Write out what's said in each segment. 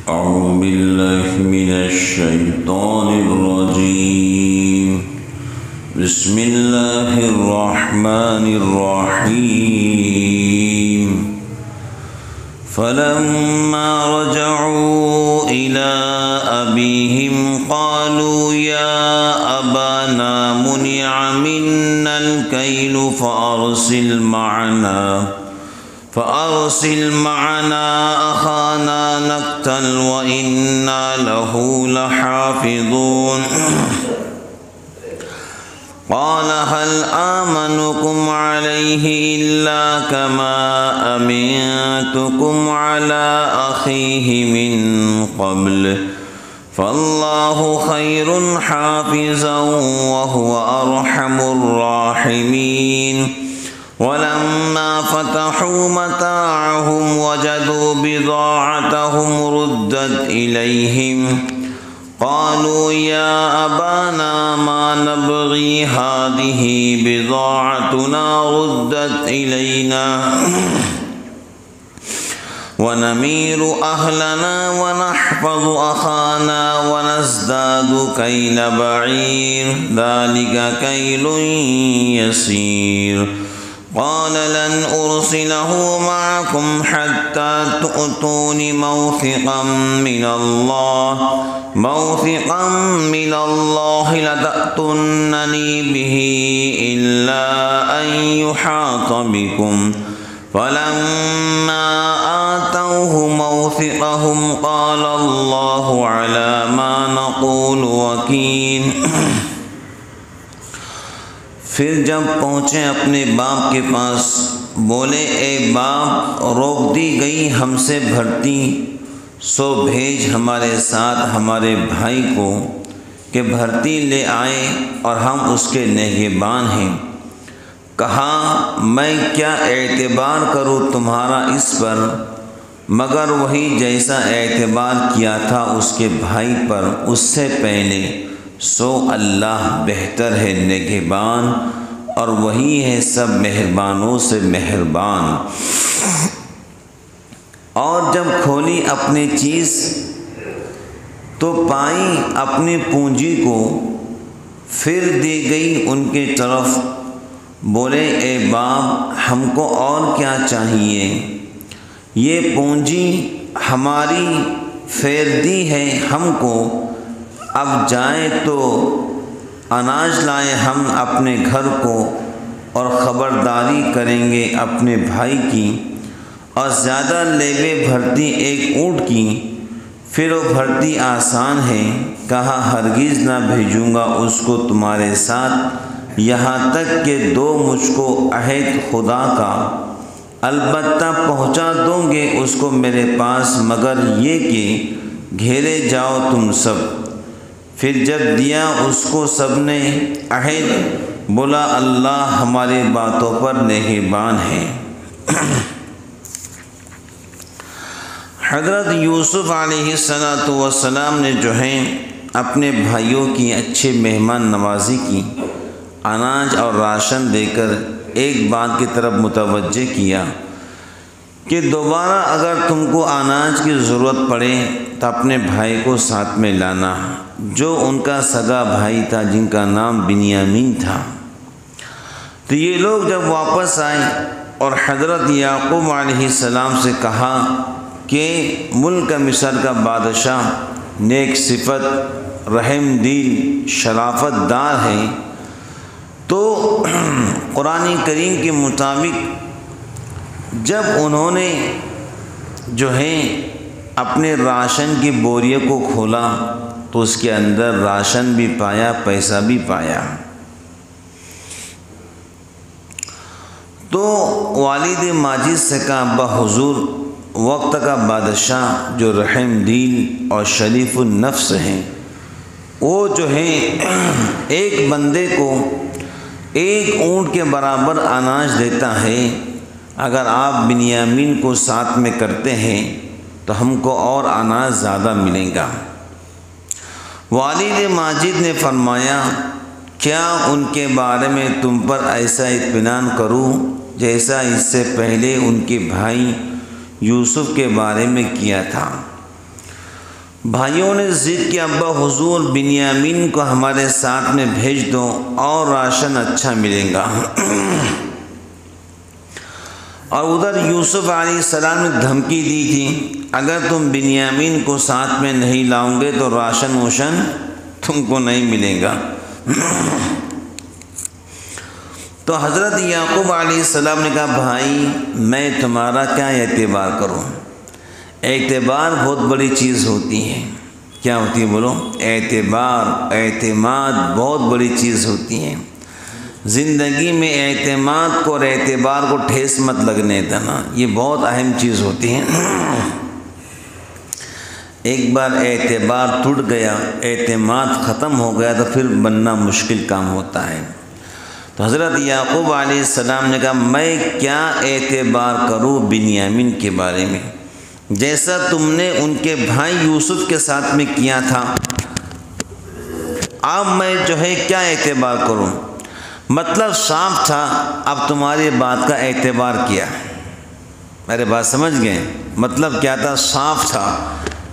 أعوذ بالله من الشيطان الرجيم. بسم الله الرحمن الرحيم. فلما رجعوا إلى أبيهم قالوا يا أبانا منع منا الكيل فأرسل معنا أخانا نكتل وإنا له لحافظون. قال هل آمنكم عليه إلا كما أمنتكم على أخيه من قبل فالله خير حافظا وهو أرحم الراحمين. ولما فتحوا متاعهم وجدوا بضاعتهم ردت إليهم قالوا يا أبانا ما نبغي هذه بضاعتنا ردت إلينا ونمير أهلنا ونحفظ أخانا ونزداد كيل بعير ذلك كيل يسير. قال لن أرسله معكم حتى تؤتون موثقا من الله لتأتونني به إلا أن يحاط بكم. فلما آتوه موثقهم قال الله على ما نقول وكيل. پھر جب پہنچے اپنے باپ کے پاس بولے اے باپ روک دی گئی ہم سے بھرتی سو بھیج ہمارے ساتھ ہمارے بھائی کو کہ بھرتی لے آئے اور ہم اس کے نگہبان ہیں. کہا میں کیا اعتبار کروں تمہارا اس پر مگر وہی جیسا اعتبار کیا تھا اس کے بھائی پر اس سے پہلے. سو اللہ بہتر ہے نگہبان اور وہی ہے سب مہربانوں سے مہربان. اور جب کھولی اپنی چیز تو پائی اپنی پونجی کو پھر دی گئی ان کی طرف. بولے اے باپ ہم کو اور کیا چاہیے؟ یہ پونجی ہماری پھیر دی ہے ہم کو. اب جائیں تو اناج لائیں ہم اپنے گھر کو اور خبرداری کریں گے اپنے بھائی کی. اور زیادہ لیوے بھرتی ایک اونٹ کی پھر وہ بھرتی آسان ہے. کہا ہرگز نہ بھیجوں گا اس کو تمہارے ساتھ یہاں تک کہ دو مجھ کو عہد خدا کا. البتہ پہنچا دوں گے اس کو میرے پاس مگر یہ کہ گھیرے جاؤ تم سب. پھر جب دیا اس کو سب نے عہد بولا اللہ ہماری باتوں پر نگہبان ہے. حضرت یوسف علیہ السلام نے جو ہے اپنے بھائیوں کی اچھے مہمان نوازی کی. اناج اور راشن دے کر ایک بات کی طرف متوجہ کیا کہ دوبارہ اگر تم کو اناج کی ضرورت پڑے تو اپنے بھائی کو ساتھ میں لانا جو ان کا سگا بھائی تھا جن کا نام بنیامین تھا. تو یہ لوگ جب واپس آئے اور حضرت یعقوب علیہ السلام سے کہا کہ ملک مصر کا بادشاہ نیک صفت رحم دل شرافت دار ہے. تو قرآن کریم کے مطابق جب انہوں نے جو ہے اپنے راشن کی بوریوں کو کھولا تو اس کے اندر راشن بھی پایا پیسہ بھی پایا. تو والد ماجد سے کہا ابا حضور وقت کا بادشاہ جو رحم دل اور شریف النفس ہیں وہ جو ہے ایک بندے کو ایک اونٹ کے برابر اناج دیتا ہے. اگر آپ بنیامین کو ساتھ میں کرتے ہیں تو ہم کو اور اناج زیادہ ملے گا. والد ماجد نے فرمایا کیا ان کے بارے میں تم پر ایسا اطمینان کروں جیسا اس سے پہلے ان کے بھائی یوسف کے بارے میں کیا تھا؟ بھائیوں نے ضد کی ابا حضور بنیامین کو ہمارے ساتھ میں بھیج دو اور راشن اچھا ملے گا۔ اور ادھر یوسف علیہ السلام نے دھمکی دی تھی اگر تم بنیامین کو ساتھ میں نہیں لاؤ گے تو راشن وشن تم کو نہیں ملے گا۔ تو حضرت یعقوب علیہ السلام نے کہا بھائی میں تمہارا کیا اعتبار کروں؟ اعتبار بہت بڑی چیز ہوتی ہے۔ کیا ہوتی ہے بولو؟ اعتبار، اعتماد بہت بڑی چیز ہوتی ہے۔ زندگی میں اعتماد کو اور اعتبار کو ٹھیس مت لگنے دینا، یہ بہت اہم چیز ہوتی ہے۔ ایک بار اعتبار ٹوٹ گیا، اعتماد ختم ہو گیا تو پھر بننا مشکل کام ہوتا ہے۔ تو حضرت یعقوب علیہ السلام نے کہا میں کیا اعتبار کروں بنیامین کے بارے میں، جیسا تم نے ان کے بھائی یوسف کے ساتھ میں کیا تھا، اب میں جو ہے کیا اعتبار کروں؟ مطلب صاف تھا، اب تمہاری بات کا اعتبار کیا۔ میرے بات سمجھ گئے؟ مطلب کیا تھا؟ صاف تھا،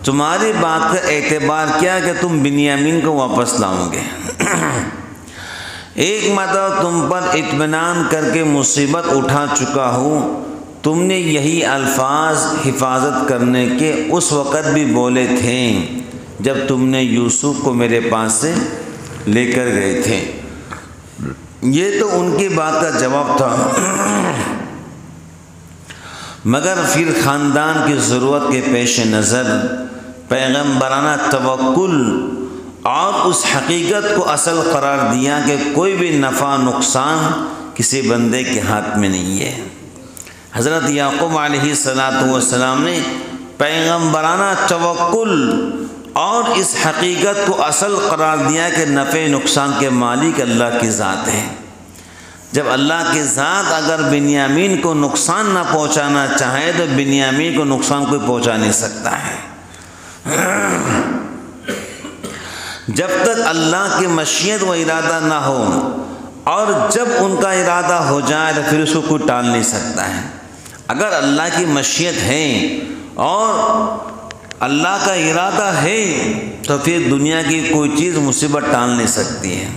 تمہاری بات کا اعتبار کیا کہ تم بنیامین کو واپس لاؤ گے۔ ایک مرتبہ تم پر اطمینان کر کے مصیبت اٹھا چکا ہوں، تم نے یہی الفاظ حفاظت کرنے کے اس وقت بھی بولے تھے جب تم نے یوسف کو میرے پاس سے لے کر گئے تھے۔ یہ تو ان کی بات کا جواب تھا، مگر پھر خاندان کی ضرورت کے پیش نظر پیغمبرانہ توکل اور اس حقیقت کو اصل قرار دیا کہ کوئی بھی نفع نقصان کسی بندے کے ہاتھ میں نہیں ہے۔ حضرت یعقوب علیہ السلام نے پیغمبرانہ توکل اور اس حقیقت کو اصل قرار دیا کہ نفع نقصان کے مالک اللہ کی ذات ہے۔ جب اللہ کی ذات اگر بنیامین کو نقصان نہ پہنچانا چاہے تو بنیامین کو نقصان کوئی پہنچا نہیں سکتا ہے۔ جب تک اللہ کی مشیت و ارادہ نہ ہو اور جب ان کا ارادہ ہو جائے تو پھر اس کو کوئی ٹال نہیں سکتا ہے۔ اگر اللہ کی مشیت ہے اور اللہ کا ارادہ ہے تو پھر دنیا کی کوئی چیز مصیبت ٹال نہیں سکتی ہے۔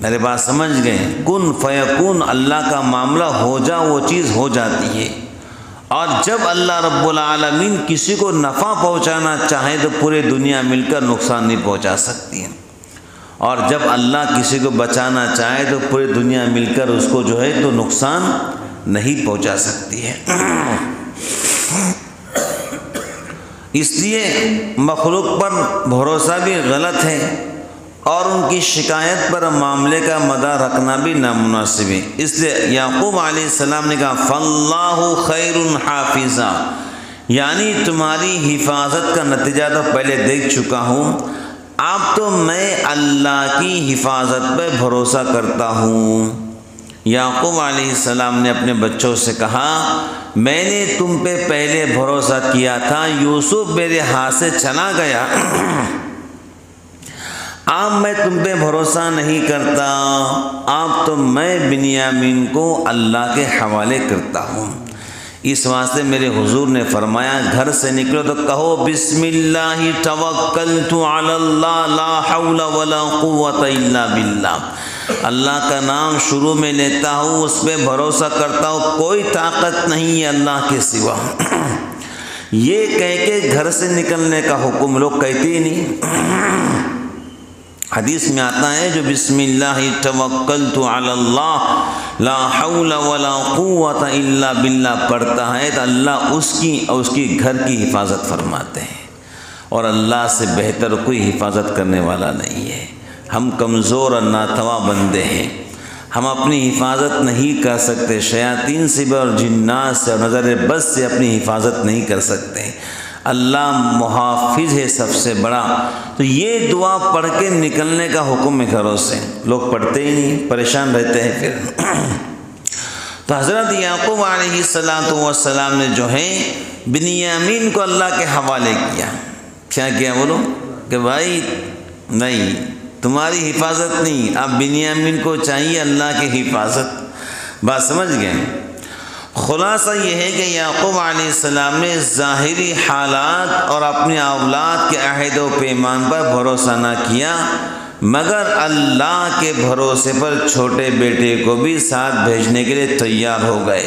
میرے بات سمجھ گئے؟ کن فیکون، اللہ کا معاملہ ہو جا وہ چیز ہو جاتی ہے۔ اور جب اللہ رب العالمین کسی کو نفع پہنچانا چاہے تو پورے دنیا مل کر نقصان نہیں پہنچا سکتی ہے، اور جب اللہ کسی کو بچانا چاہے تو پوری دنیا مل کر اس کو جو ہے تو نقصان نہیں پہنچا سکتی ہے۔ اس لیے مخلوق پر بھروسہ بھی غلط ہے اور ان کی شکایت پر معاملے کا مدار رکھنا بھی نامناسب ہے۔ اس لیے یعقوب علیہ السلام نے کہا فاللہ خیر حافظا، یعنی تمہاری حفاظت کا نتیجہ تو پہلے دیکھ چکا ہوں، اب تو میں اللہ کی حفاظت پہ بھروسہ کرتا ہوں۔ یعقوب علیہ السلام نے اپنے بچوں سے کہا میں نے تم پہ پہلے بھروسہ کیا تھا، یوسف میرے ہاتھ سے چلا گیا، اب میں تم پہ بھروسہ نہیں کرتا، اب تو میں بنیامین کو اللہ کے حوالے کرتا ہوں۔ اس واسطے میرے حضور نے فرمایا گھر سے نکلو تو کہو بسم اللہ توکلت علی اللہ لا حول ولا قوت الا باللہ، اللہ کا نام شروع میں لیتا ہوں، اس پہ بھروسہ کرتا ہوں، کوئی طاقت نہیں ہے اللہ کے سوا۔ یہ کہہ کے گھر سے نکلنے کا حکم لوگ کہتے ہی نہیں۔ حدیث میں آتا ہے جو بسم اللہ توکلت علی اللہ لا حول ولا قوت الا باللہ پڑھتا ہے تو اللہ اس کی اور اس کی گھر کی حفاظت فرماتے ہیں، اور اللہ سے بہتر کوئی حفاظت کرنے والا نہیں ہے۔ ہم کمزور اور ناتواں بندے ہیں، ہم اپنی حفاظت نہیں کر سکتے، شیاطین سے بھی اور جنات سے اور نظر بد سے اپنی حفاظت نہیں کر سکتے، اللہ محافظ ہے سب سے بڑا۔ تو یہ دعا پڑھ کے نکلنے کا حکم ہے گھروں سے، لوگ پڑھتے ہی نہیں، پریشان رہتے ہیں پھر۔ تو حضرت یعقوب علیہ السلام نے جو ہے بنیامین کو اللہ کے حوالے کیا۔ کیا کیا بولو؟ کہ بھائی نہیں، تمہاری حفاظت نہیں، اب بنیامین کو چاہیے اللہ کی حفاظت۔ بات سمجھ گئے؟ خلاصہ یہ ہے کہ یعقوب علیہ السلام نے ظاہری حالات اور اپنی اولاد کے عہد و پیمان پر بھروسہ نہ کیا، مگر اللہ کے بھروسے پر چھوٹے بیٹے کو بھی ساتھ بھیجنے کے لیے تیار ہو گئے۔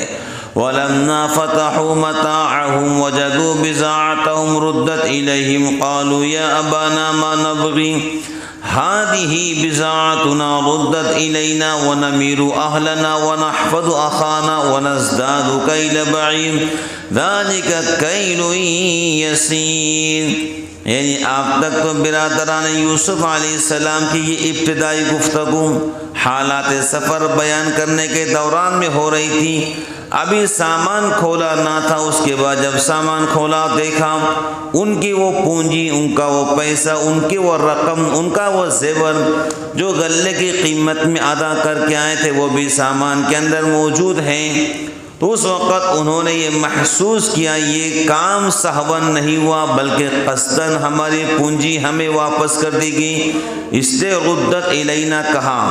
وَلَمَّا فَتَحُوا مَتَاعَهُمْ وَجَدُوا بِضَاعَتَهُمْ رُدَّتْ إِلَيْهِمْ قَالُوا يَا أَبَانَا مَا نَبْغِي هَٰذِهِ بِضَاعَتُنَا رُدَّتْ إِلَيْنَا وَنَمِيرُ أَهْلَنَا وَنَحْفَظُ أَخَانَا وَنَزْدَادُ كَيْلَ بَعِيرٍ ذَٰلِكَ كَيْلٌ يَسِيرٌ۔ یعنی آپ تک تو برادران یوسف علیہ السلام کی یہ ابتدائی گفتگو حالات سفر بیان کرنے کے دوران میں ہو رہی تھی۔ ابھی سامان کھولا نہ تھا، اس کے بعد جب سامان کھولا دیکھا ان کی وہ پونجی، ان کا وہ پیسہ، ان کی وہ رقم، ان کا وہ زیور جو غلے کی قیمت میں ادا کر کے آئے تھے وہ بھی سامان کے اندر موجود ہیں۔ تو اس وقت انہوں نے یہ محسوس کیا یہ کام سہون نہیں ہوا بلکہ قصداً ہماری پونجی ہمیں واپس کر دی گئی، اس لیے ردت الینا کہا،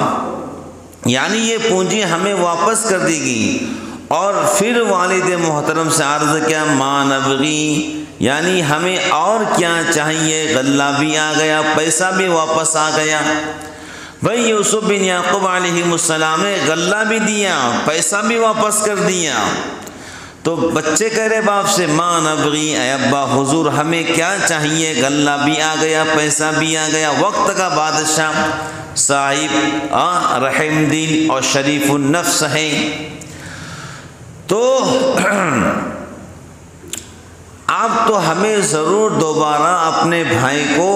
یعنی یہ پونجی ہمیں واپس کر دی گئی۔ اور پھر والد محترم سے عرض کیا ما نبغی، یعنی ہمیں اور کیا چاہیے، غلہ بھی آ گیا، پیسہ بھی واپس آ گیا۔ بھائی یوسف بن یعقوب علیہ السلام نے غلہ بھی دیا، پیسہ بھی واپس کر دیا۔ تو بچے کہہ رہے باپ سے ما نبغی، اے ابا حضور ہمیں کیا چاہیے، غلہ بھی آ گیا، پیسہ بھی آ گیا۔ وقت کا بادشاہ صاحب رحم دل اور شریف النفس ہے، تو اب تو ہمیں ضرور دوبارہ اپنے بھائی کو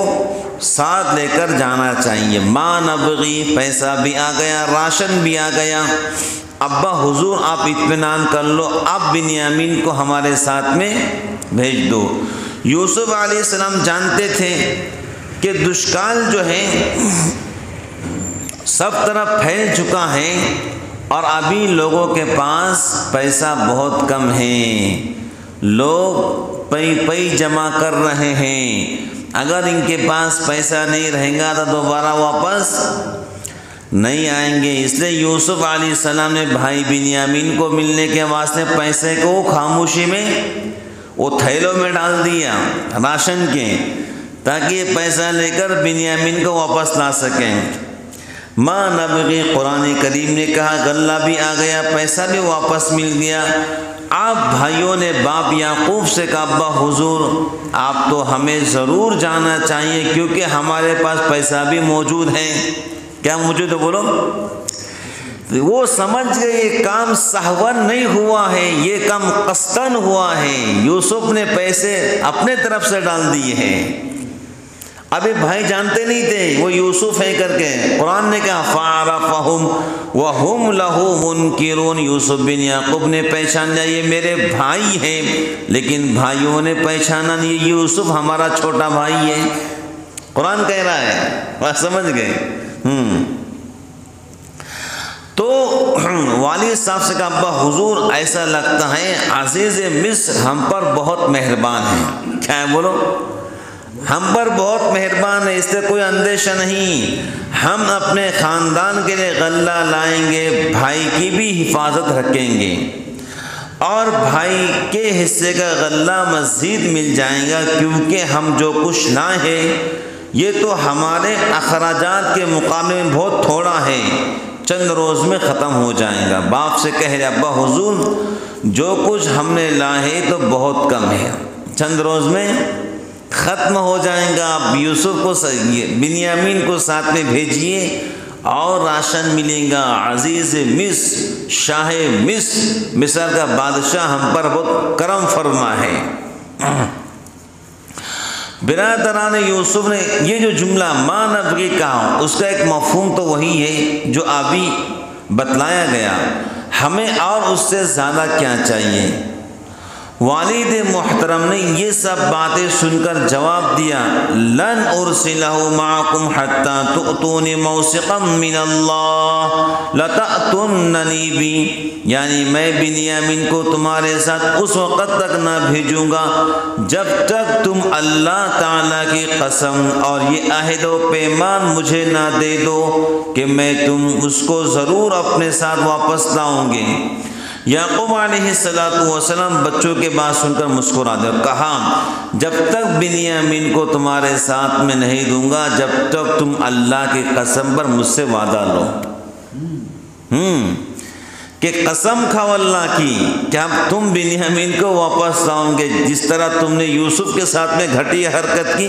ساتھ لے کر جانا چاہیے۔ ما نبغی، پیسہ بھی آ گیا، راشن بھی آ گیا، ابا حضور آپ اطمینان کر لو، آپ بنیامین کو ہمارے ساتھ میں بھیج دو۔ یوسف علیہ السلام جانتے تھے کہ دشکال جو ہے سب طرف پھیل چکا ہے اور ابھی لوگوں کے پاس پیسہ بہت کم ہے، لوگ پئی جمع کر رہے ہیں، اگر ان کے پاس پیسہ نہیں رہے گا تو دوبارہ واپس نہیں آئیں گے۔ اس لیے یوسف علیہ السلام نے بھائی بنیامین کو ملنے کے واسطے پیسے کو خاموشی میں وہ تھیلوں میں ڈال دیا راشن کے، تاکہ یہ پیسہ لے کر بنیامین کو واپس لا سکیں۔ ما نبغی، قرآن کریم نے کہا غلہ بھی آ گیا، پیسہ بھی واپس مل گیا۔ آپ بھائیوں نے باپ یعقوب سے کہا ابا حضور آپ تو ہمیں ضرور جانا چاہیے کیونکہ ہمارے پاس پیسہ بھی موجود ہے۔ کیا موجود ہے بولو؟ وہ سمجھ گئے یہ کام سہون نہیں ہوا ہے، یہ کام قصداً ہوا ہے، یوسف نے پیسے اپنے طرف سے ڈال دیے ہیں۔ ابھی بھائی جانتے نہیں تھے وہ یوسف ہے کر کے، قرآن نے کہا فَعَرَفَهُمْ وَهُمْ لَهُ مُنْكِرُونَ، یوسف بن یعقوب نے پہچان لیا یہ میرے بھائی ہیں، لیکن بھائیوں نے پہچانا نہیں یہ یوسف ہمارا چھوٹا بھائی ہے۔ قرآن کہہ رہا ہے، بات سمجھ گئے؟ تو والد صاحب سے کہا ابا حضور ایسا لگتا ہے عزیز مصر ہم پر بہت مہربان ہے۔ کیا ہے بولو؟ ہم پر بہت مہربان ہے، اس سے کوئی اندیشہ نہیں، ہم اپنے خاندان کے لیے غلہ لائیں گے، بھائی کی بھی حفاظت رکھیں گے اور بھائی کے حصے کا غلہ مزید مل جائے گا، کیونکہ ہم جو کچھ لائے ہیں یہ تو ہمارے اخراجات کے مقابلے میں بہت تھوڑا ہے، چند روز میں ختم ہو جائے گا۔ باپ سے کہہ رہے ابا حضور جو کچھ ہم نے لائے تو بہت کم ہے، چند روز میں ختم ہو جائیں گا، آپ یوسف کو بنیامین کو ساتھ میں بھیجیے اور راشن ملے گا۔ عزیز مصر، شاہ مصر، مصر کا بادشاہ ہم پر بہت کرم فرما ہے۔ برادران یوسف نے یہ جو جملہ ما نبغی کہا اس کا ایک مفہوم تو وہی ہے جو ابھی بتلایا گیا، ہمیں اور اس سے زیادہ کیا چاہیے۔ والد محترم نے یہ سب باتیں سن کر جواب دیا لن ارسلہ معکم حتی تؤتون موثقا من اللہ لتأتوننی بی، یعنی میں بنیامین کو تمہارے ساتھ اس وقت تک نہ بھیجوں گا جب تک تم اللہ تعالیٰ کی قسم اور یہ عہد و پیمان مجھے نہ دے دو کہ میں تم اس کو ضرور اپنے ساتھ واپس لاؤں گے۔ یعقوب علیہ السلام بچوں کے بات سن کر مسکرا دے، کہا جب تک بنیامین کو تمہارے ساتھ میں نہیں دوں گا جب تک تم اللہ کی قسم پر مجھ سے وعدہ لو، کہ قسم کھاؤ اللہ کی کہ اب تم بنیامین کو واپس لاؤ گے، جس طرح تم نے یوسف کے ساتھ میں گھٹیا حرکت کی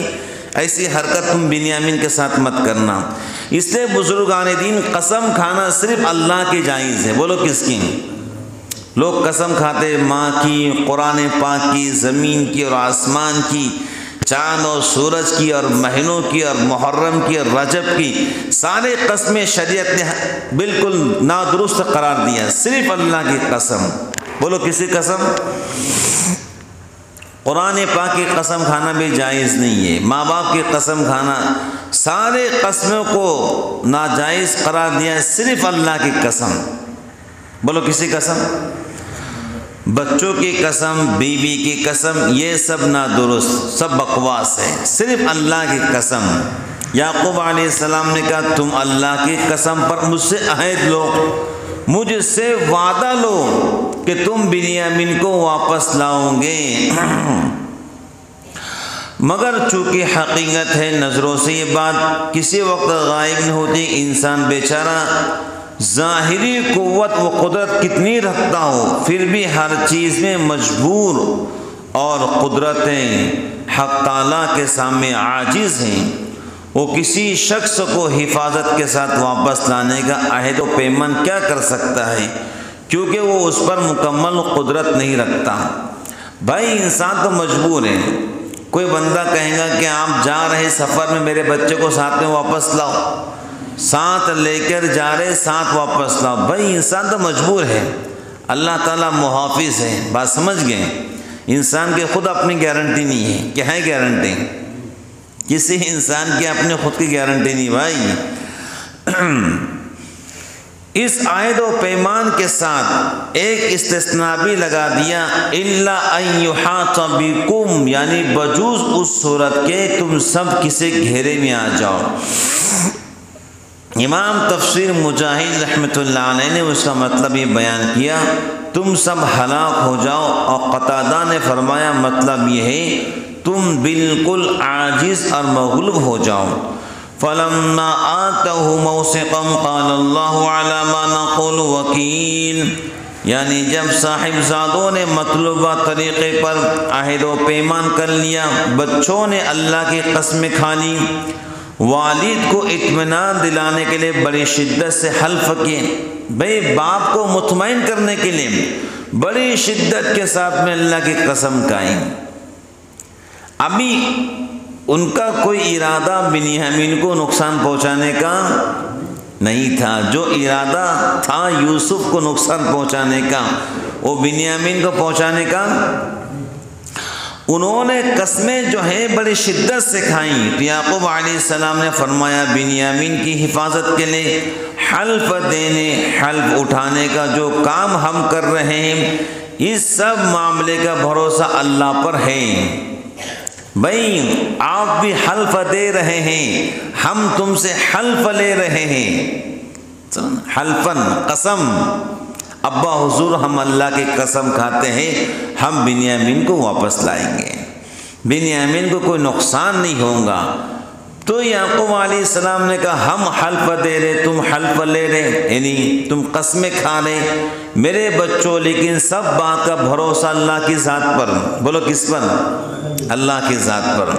ایسی حرکت تم بنیامین کے ساتھ مت کرنا۔ اس لیے بزرگان دین قسم کھانا صرف اللہ کی جائز ہے۔ بولو کس کی؟ لوگ قسم کھاتے ماں کی، قرآن پاک کی، زمین کی اور آسمان کی، چاند اور سورج کی اور مہینوں کی اور محرم کی اور رجب کی، سارے قسمیں شریعت نے بالکل نادرست قرار دیا، صرف اللہ کی قسم۔ بولو کسی قسم؟ قرآن پاک کی قسم کھانا بھی جائز نہیں ہے، ماں باپ کی قسم کھانا، سارے قسموں کو ناجائز قرار دیا ہے، صرف اللہ کی قسم۔ بولو کسی قسم؟ بچوں کی قسم، بیوی کی قسم، یہ سب نادرست، سب بکواس ہے، صرف اللہ کی قسم۔ یعقوب علیہ السلام نے کہا تم اللہ کی قسم پر مجھ سے عہد لو، مجھ سے وعدہ لو کہ تم بنیامین کو واپس لاؤ گے۔ مگر چونکہ حقیقت ہے نظروں سے یہ بات کسی وقت غائب نہیں ہوتی، انسان بیچارہ ظاہری قوت و قدرت کتنی رکھتا ہو پھر بھی ہر چیز میں مجبور، اور قدرتیں حق تعالیٰ کے سامنے عاجز ہیں۔ وہ کسی شخص کو حفاظت کے ساتھ واپس لانے کا عہد و پیمان کیا کر سکتا ہے، کیونکہ وہ اس پر مکمل قدرت نہیں رکھتا۔ بھائی انسان تو مجبور ہے، کوئی بندہ کہے گا کہ آپ جا رہے سفر میں میرے بچے کو ساتھ میں واپس لاؤ، ساتھ لے کر جا رہے ساتھ واپس لاؤ، بھائی انسان تو مجبور ہے، اللہ تعالیٰ محافظ ہے۔ بات سمجھ گئے؟ انسان کی خود اپنی گارنٹی نہیں ہے، کیا ہے گارنٹی؟ کسی انسان کی اپنے خود کی گارنٹی نہیں بھائی۔ اس عہد و پیمان کے ساتھ ایک استثناء بھی لگا دیا، الا ان یحاط بکم، یعنی بجوز اس صورت کے تم سب کسی گھیرے میں آ جاؤ۔ امام تفسیر مجاہد رحمۃ اللہ علیہ نے اس کا مطلب یہ بیان کیا تم سب ہلاک ہو جاؤ، اور قتادہ نے فرمایا مطلب یہ ہے تم بالکل عاجز اور مغلوب ہو جاؤ۔ فَلَمَّا آتَوْهُ مَوْثِقًا قَالَ اللَّهُ عَلَى مَا نَقُولُ وَكِيلٌ، یعنی جب صاحب زادوں نے مطلوبہ طریقے پر عہد و پیمان کر لیا، بچوں نے اللہ کی قسمیں کھا لی، والد کو اطمینان دلانے کے لیے بڑی شدت سے حلف کیے، بھئی باپ کو مطمئن کرنے کے لیے بڑی شدت کے ساتھ میں اللہ کی قسم کھائی۔ ابھی ان کا کوئی ارادہ بنیامین کو نقصان پہنچانے کا نہیں تھا، جو ارادہ تھا یوسف کو نقصان پہنچانے کا، وہ بنیامین کو پہنچانے کا۔ انہوں نے قسمیں جو ہیں بڑی شدت سے کھائیں، تو یعقوب علیہ السلام نے فرمایا بنیامین کی حفاظت کے لیے حلف دینے، حلف اٹھانے کا جو کام ہم کر رہے ہیں، اس سب معاملے کا بھروسہ اللہ پر ہے۔ بھائی آپ بھی حلف دے رہے ہیں، ہم تم سے حلف لے رہے ہیں، حلفن قسم، ابا حضور ہم اللہ کی قسم کھاتے ہیں ہم بنیامین کو واپس لائیں گے، بنیامین کو کوئی نقصان نہیں ہوگا۔ تو یعقوب علیہ السلام نے کہا ہم حلف دے رہے، تم حلف لے رہے، یعنی تم قسمیں کھا رہے میرے بچوں، لیکن سب بات کا بھروسہ اللہ کی ذات پر۔ بولو کس پر؟ اللہ کی ذات پر۔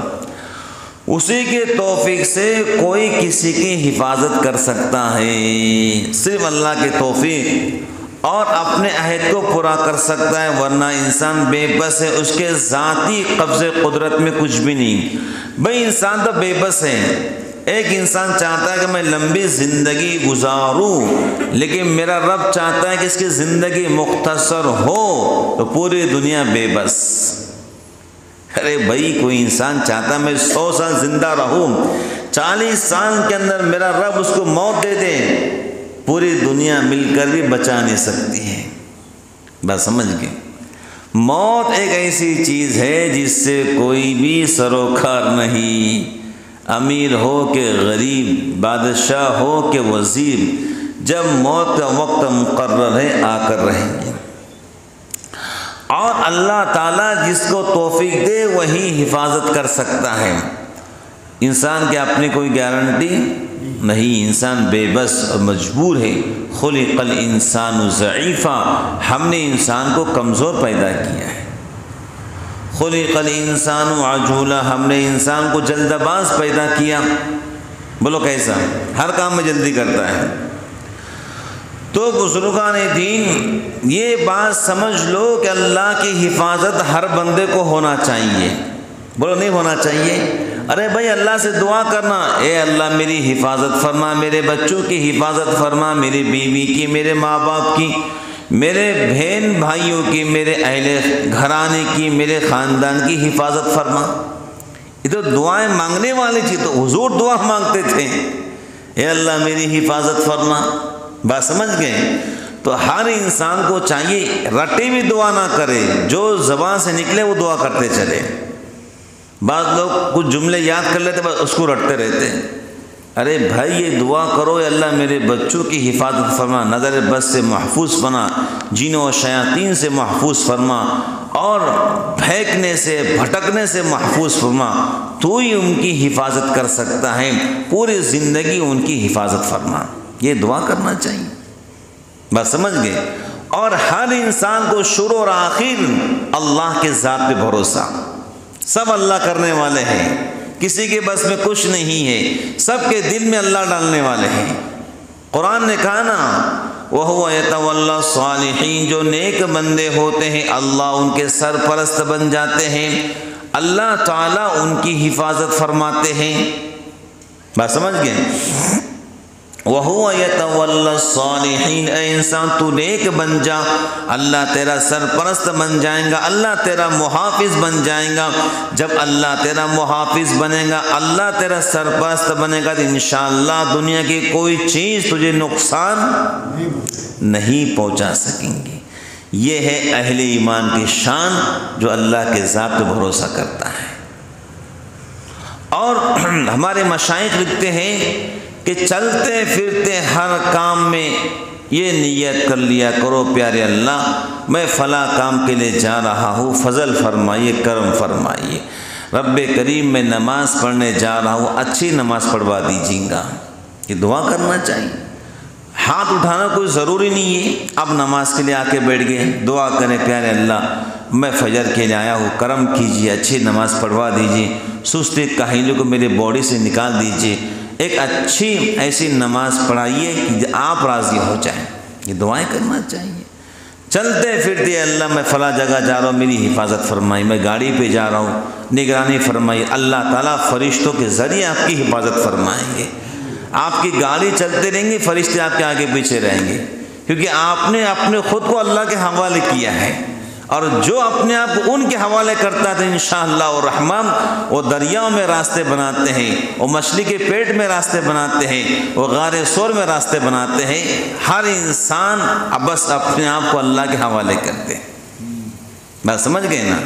اسی کے توفیق سے کوئی کسی کی حفاظت کر سکتا ہے، صرف اللہ کے توفیق، اور اپنے عہد کو پورا کر سکتا ہے، ورنہ انسان بے بس ہے، اس کے ذاتی قبضے قدرت میں کچھ بھی نہیں۔ بھئی انسان تو بے بس ہے، ایک انسان چاہتا ہے کہ میں لمبی زندگی گزاروں، لیکن میرا رب چاہتا ہے کہ اس کی زندگی مختصر ہو، تو پوری دنیا بے بس۔ ارے بھائی کوئی انسان چاہتا ہے میں 100 سال زندہ رہوں، 40 سال کے اندر میرا رب اس کو موت دے دے، پوری دنیا مل کر بھی بچا نہیں سکتی ہے۔ بس سمجھ گئے؟ موت ایک ایسی چیز ہے جس سے کوئی بھی سروکار نہیں، امیر ہو کہ غریب، بادشاہ ہو کہ وزیر، جب موت کا وقت مقرر ہے آ کر رہیں گے۔ اور اللہ تعالیٰ جس کو توفیق دے وہی حفاظت کر سکتا ہے۔ انسان کی اپنی کوئی گارنٹی نہیں، انسان بے بس اور مجبور ہے۔ خلق الانسان ضعیفا، ہم نے انسان کو کمزور پیدا کیا ہے۔ خلق الانسان عجولا، ہم نے انسان کو جلد باز پیدا کیا۔ بولو کیسا؟ ہر کام میں جلدی کرتا ہے۔ تو بزرگان دین یہ بات سمجھ لو کہ اللہ کی حفاظت ہر بندے کو ہونا چاہیے۔ بولو نہیں ہونا چاہیے؟ ارے بھائی اللہ سے دعا کرنا، اے اللہ میری حفاظت فرما، میرے بچوں کی حفاظت فرما، میری بیوی کی، میرے ماں باپ کی، میرے بہن بھائیوں کی، میرے اہل گھرانے کی، میرے خاندان کی حفاظت فرما۔ یہ تو دعائیں مانگنے والی چیز، تو حضور دعا مانگتے تھے، اے اللہ میری حفاظت فرما۔ بات سمجھ گئے؟ تو ہر انسان کو چاہیے رٹی بھی دعا نہ کرے، جو زبان سے نکلے وہ دعا کرتے چلے۔ بعض لوگ کچھ جملے یاد کر لیتے بس اس کو رٹتے رہتے ہیں۔ ارے بھائی یہ دعا کرو، اے اللہ میرے بچوں کی حفاظت فرما، نظر بد سے محفوظ بنا، جنوں و شیاطین سے محفوظ فرما، اور پھینکنے سے بھٹکنے سے محفوظ فرما۔ تو ہی ان کی حفاظت کر سکتا ہے، پوری زندگی ان کی حفاظت فرما۔ یہ دعا کرنا چاہیے۔ بس سمجھ گئے؟ اور ہر انسان کو شروع اور آخر اللہ کے ذات پہ بھروسہ، سب اللہ کرنے والے ہیں، کسی کے بس میں کچھ نہیں ہے، سب کے دل میں اللہ ڈالنے والے ہیں۔ قرآن نے کہا نا وَهُوَ يَتَوَلَّى الصَّالِحِينَ، جو نیک بندے ہوتے ہیں اللہ ان کے سرپرست بن جاتے ہیں، اللہ تعالیٰ ان کی حفاظت فرماتے ہیں۔ بات سمجھ گئے؟ وَهُوَ يَتَوَلَّى الصَّالِحِينَ، اے انسان تو نیک بن جا، اللہ تیرا سرپرست بن جائے گا، اللہ تیرا محافظ بن جائے گا۔ جب اللہ تیرا محافظ بنے گا، اللہ تیرا سرپرست بنے گا، تو انشاءاللہ دنیا کی کوئی چیز تجھے نقصان نہیں پہنچا سکیں گی۔ یہ ہے اہل ایمان کی شان، جو اللہ کے ذات پہ بھروسہ کرتا ہے۔ اور ہمارے مشائخ لکھتے ہیں کہ چلتے پھرتے ہر کام میں یہ نیت کر لیا کرو پیارے اللہ میں فلاں کام کے لیے جا رہا ہوں، فضل فرمائیے، کرم فرمائیے۔ رب کریم میں نماز پڑھنے جا رہا ہوں، اچھی نماز پڑھوا دیجیے گا۔ یہ دعا کرنا چاہیے۔ ہاتھ اٹھانا کوئی ضروری نہیں ہے، اب نماز کے لیے آ کے بیٹھ گئے، دعا کریں پیارے اللہ میں فجر کے لیے آیا ہوں، کرم کیجیے، اچھی نماز پڑھوا دیجیے، سستی کاہلیوں کو میرے باڈی سے نکال دیجیے، ایک اچھی ایسی نماز پڑھائیے کہ آپ راضی ہو جائیں۔ یہ دعائیں کرنا چاہیے۔ چلتے پھرتے اللہ میں فلاں جگہ جا رہا ہوں، میری حفاظت فرمائی، میں گاڑی پہ جا رہا ہوں، نگرانی فرمائی، اللہ تعالیٰ فرشتوں کے ذریعے آپ کی حفاظت فرمائیں گے۔ آپ کی گاڑی چلتے رہیں گے، فرشتے آپ کے آگے پیچھے رہیں گے، کیونکہ آپ نے اپنے خود کو اللہ کے حوالے کیا ہے۔ اور جو اپنے آپ کو ان کے حوالے کرتا ہے انشاءاللہ الرحمن وہ دریاؤں میں راستے بناتے ہیں، وہ مچھلی کے پیٹ میں راستے بناتے ہیں، وہ غار سور میں راستے بناتے ہیں۔ ہر انسان بس اپنے آپ کو اللہ کے حوالے کرتے ہیں۔ بات سمجھ گئے نا؟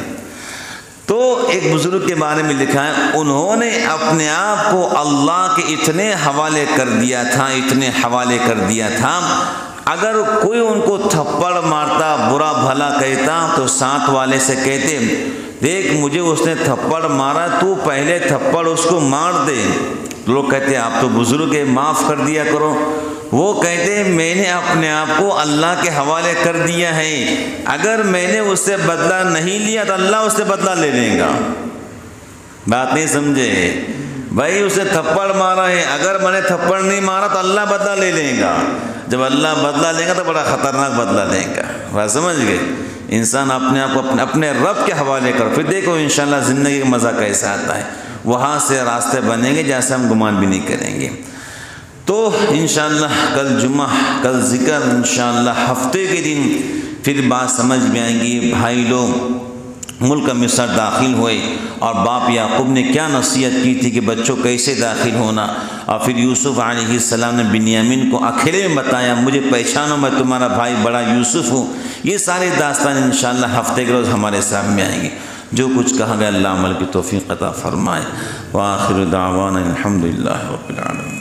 تو ایک بزرگ کے بارے میں لکھا ہے، انہوں نے اپنے آپ کو اللہ کے اتنے حوالے کر دیا تھا، اتنے حوالے کر دیا تھا، اگر کوئی ان کو تھپڑ مارتا، برا بھلا کہتا، تو ساتھ والے سے کہتے دیکھ مجھے اس نے تھپڑ مارا، تو پہلے تھپڑ اس کو مار دے۔ لوگ کہتے آپ تو بزرگ ہے، معاف کر دیا کرو۔ وہ کہتے میں نے اپنے آپ کو اللہ کے حوالے کر دیا ہے، اگر میں نے اس سے بدلہ نہیں لیا تو اللہ اس سے بدلہ لے لے گا۔ بات نہیں سمجھے بھائی؟ اس نے تھپڑ مارا ہے، اگر میں نے تھپڑ نہیں مارا تو اللہ بدلہ لے لے گا۔ جب اللہ بدلہ لے گا تو بڑا خطرناک بدلہ لے گا۔ بات سمجھ گئے؟ انسان اپنے آپ کو اپنے رب کے حوالے کر، پھر دیکھو انشاءاللہ زندگی کا مزہ کیسا آتا ہے۔ وہاں سے راستے بنیں گے جیسے ہم گمان بھی نہیں کریں گے۔ تو انشاءاللہ کل جمعہ، کل ذکر، انشاءاللہ ہفتے کے دن پھر بات سمجھ میں آئیں گی۔ بھائی لوگ ملک مصر داخل ہوئے اور باپ یعقوب نے کیا نصیحت کی تھی کہ بچوں کیسے داخل ہونا، اور پھر یوسف علیہ السلام نے بنیامین کو اکیلے میں بتایا مجھے پہچانو میں تمہارا بھائی بڑا یوسف ہوں۔ یہ ساری داستان انشاءاللہ ہفتے کے روز ہمارے سامنے آئیں گی۔ جو کچھ کہا گیا اللہ عمل کی توفیق عطا فرمائے۔ وآخر دعوانا الحمدللہ رب العالمین۔